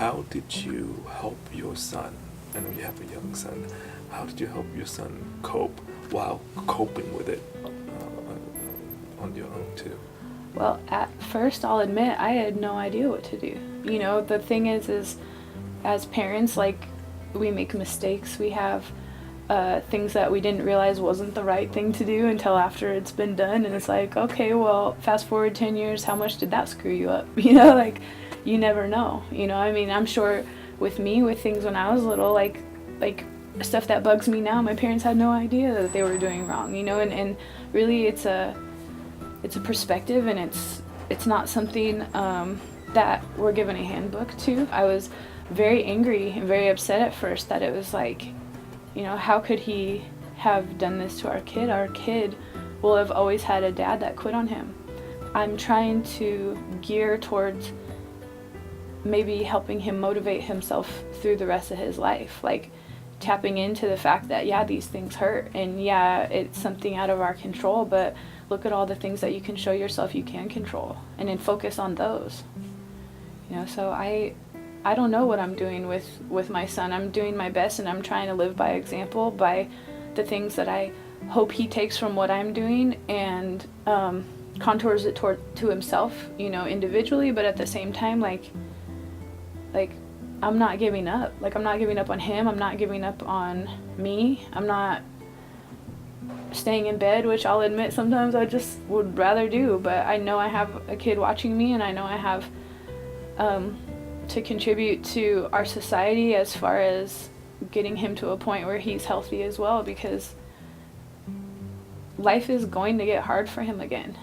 how did you help your son? I know you have a young son. How did you help your son cope while coping with it on your own too? Well, at first, I'll admit I had no idea what to do. You know, the thing is as parents, like, we make mistakes. We have things that we didn't realize wasn't the right thing to do until after it's been done. And it's like, okay, well, fast forward 10 years, how much did that screw you up? You know, like, you never know. You know, I mean, I'm sure with me, with things when I was little, like stuff that bugs me now, my parents had no idea that they were doing wrong, you know, and really it's a perspective, and it's not something that we're given a handbook to. I was very angry and very upset at first that it was like, you know, how could he have done this to our kid? Our kid will have always had a dad that quit on him. I'm trying to gear towards maybe helping him motivate himself through the rest of his life, like tapping into the fact that, yeah, these things hurt, and yeah, it's something out of our control, but look at all the things that you can show yourself you can control, and then focus on those. You know, so I don't know what I'm doing with my son. I'm doing my best, and I'm trying to live by example, by the things that I hope he takes from what I'm doing and contours it to himself, you know, individually, but at the same time, like I'm not giving up. Like, I'm not giving up on him. I'm not giving up on me. I'm not staying in bed, which I'll admit sometimes I just would rather do, but I know I have a kid watching me, and I know I have to contribute to our society as far as getting him to a point where he's healthy as well, because life is going to get hard for him again.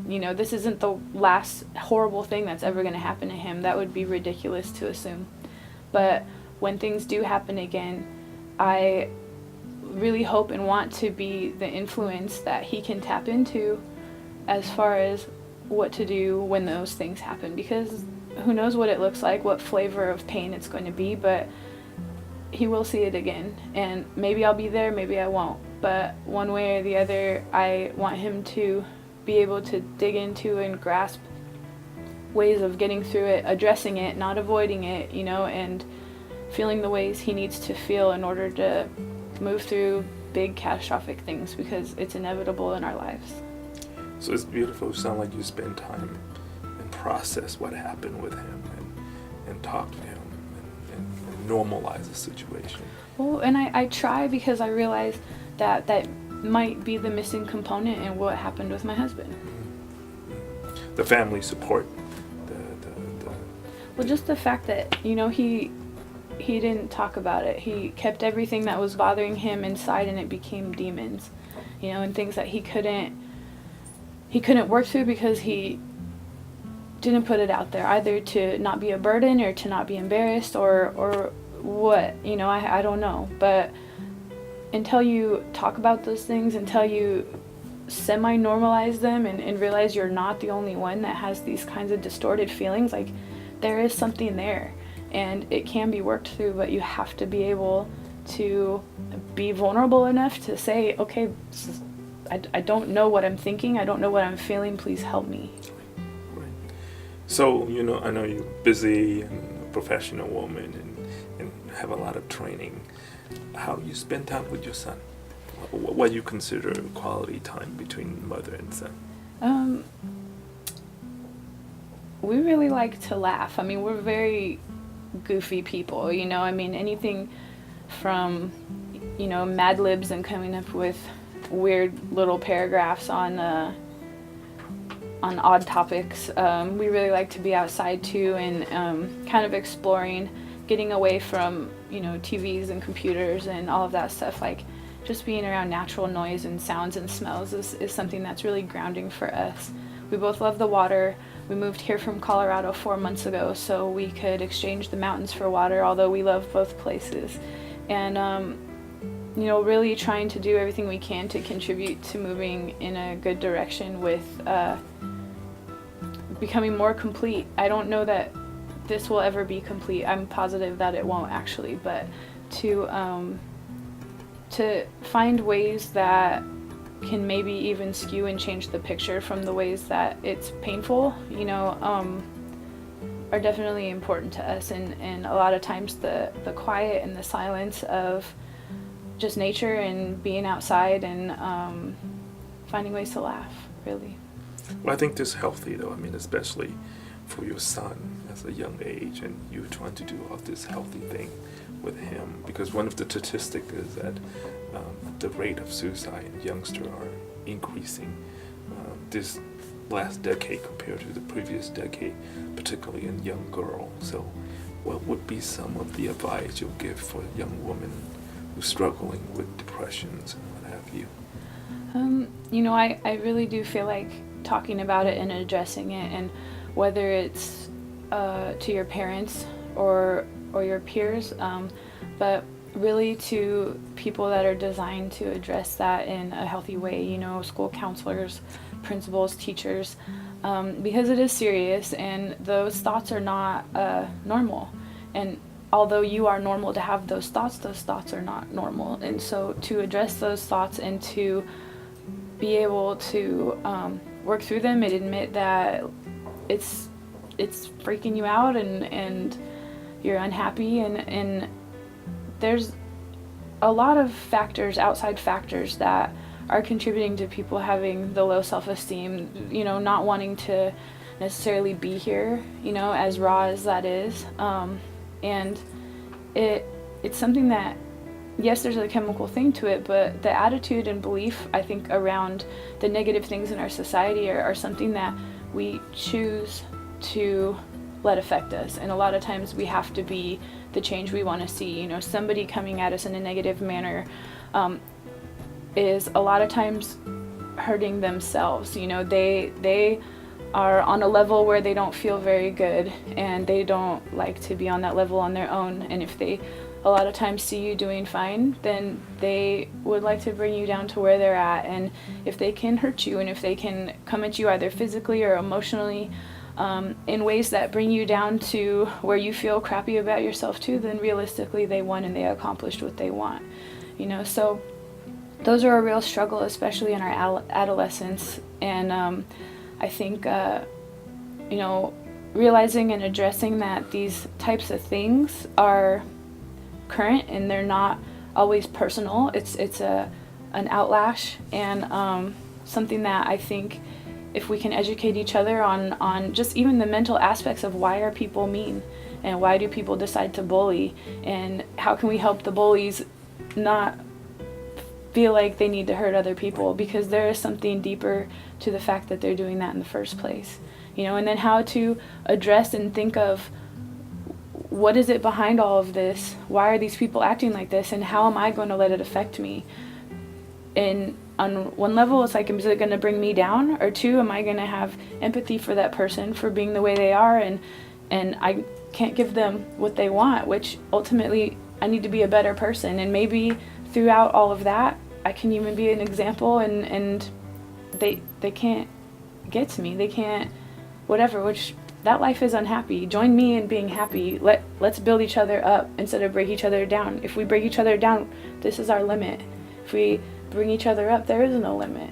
You know, this isn't the last horrible thing that's ever going to happen to him. That would be ridiculous to assume. But when things do happen again, I really hope and want to be the influence that he can tap into as far as what to do when those things happen, because who knows what it looks like, what flavor of pain it's going to be, but he will see it again, and maybe I'll be there, maybe I won't, but one way or the other, I want him to be able to dig into and grasp ways of getting through it, addressing it, not avoiding it, you know, and feeling the ways he needs to feel in order to move through big catastrophic things, because it's inevitable in our lives. So it's beautiful. It sounds like you spend time and process what happened with him, and talk to him and normalize the situation. Well, and I try, because I realize that might be the missing component in what happened with my husband. Mm-hmm. The family support. Well, just the fact that, you know, he didn't talk about it. He kept everything that was bothering him inside, and it became demons, you know, and things that he couldn't work through because he didn't put it out there, either to not be a burden or to not be embarrassed or what, you know, I don't know. But until you talk about those things, until you semi-normalize them and realize you're not the only one that has these kinds of distorted feelings, like, there is something there, and it can be worked through, but you have to be able to be vulnerable enough to say, okay, I don't know what I'm thinking, I don't know what I'm feeling, please help me. Right. So, you know, I know you're busy and a professional woman and have a lot of training. How you spend time with your son? What you consider quality time between mother and son? We really like to laugh. I mean, we're very goofy people, you know. I mean, anything from, you know, Mad Libs and coming up with weird little paragraphs on odd topics. We really like to be outside too, and kind of exploring, getting away from, you know, TVs and computers and all of that stuff. Like, just being around natural noise and sounds and smells is something that's really grounding for us. We both love the water. We moved here from Colorado 4 months ago so we could exchange the mountains for water, although we love both places. And, you know, really trying to do everything we can to contribute to moving in a good direction with becoming more complete. I don't know that this will ever be complete. I'm positive that it won't, actually, but to find ways that can maybe even skew and change the picture from the ways that it's painful, you know. are definitely important to us, and a lot of times the quiet and the silence of just nature and being outside and finding ways to laugh, really. Well, I think this is healthy, though. I mean, especially for your son as a young age, and you trying to do all this healthy thing with him. Because one of the statistics is that the rate of suicide in youngsters are increasing this last decade compared to the previous decade, particularly in young girls. So, what would be some of the advice you'll give for a young woman who's struggling with depressions and what have you? I really do feel like talking about it and addressing it, and whether it's to your parents or your peers, but really to people that are designed to address that in a healthy way, school counselors, principals, teachers, because it is serious and those thoughts are not normal. And although you are normal to have those thoughts are not normal. And so to address those thoughts and to be able to work through them and admit that it's freaking you out and you're unhappy, and there's a lot of factors, outside factors, that are contributing to people having the low self-esteem, not wanting to necessarily be here, as raw as that is. And it's something that, yes, there's a chemical thing to it, but the attitude and belief, I think, around the negative things in our society are something that we choose to let affect us. And a lot of times we have to be the change we want to see. Somebody coming at us in a negative manner is a lot of times hurting themselves. They are on a level where they don't feel very good, and they don't like to be on that level on their own. And if they a lot of times see you doing fine, then they would like to bring you down to where they're at. And if they can hurt you, and if they can come at you either physically or emotionally, in ways that bring you down to where you feel crappy about yourself too, then realistically they won and they accomplished what they want. So those are a real struggle, especially in our adolescence. And I think realizing and addressing that these types of things are current and they're not always personal. It's an outlash, and something that I think, if we can educate each other on just even the mental aspects of why are people mean, and why do people decide to bully, and how can we help the bullies not feel like they need to hurt other people, because there is something deeper to the fact that they're doing that in the first place. And then how to address and think of, what is it behind all of this? Why are these people acting like this? And how am I going to let it affect me? And on one level, it's like, is it going to bring me down? Or two, am I going to have empathy for that person for being the way they are? And I can't give them what they want, which ultimately I need to be a better person. And maybe throughout all of that, I can even be an example, and they can't get to me. They can't, whatever, which that life is unhappy. Join me in being happy. Let's build each other up instead of break each other down. If we break each other down, this is our limit. If we bring each other up, there is no limit.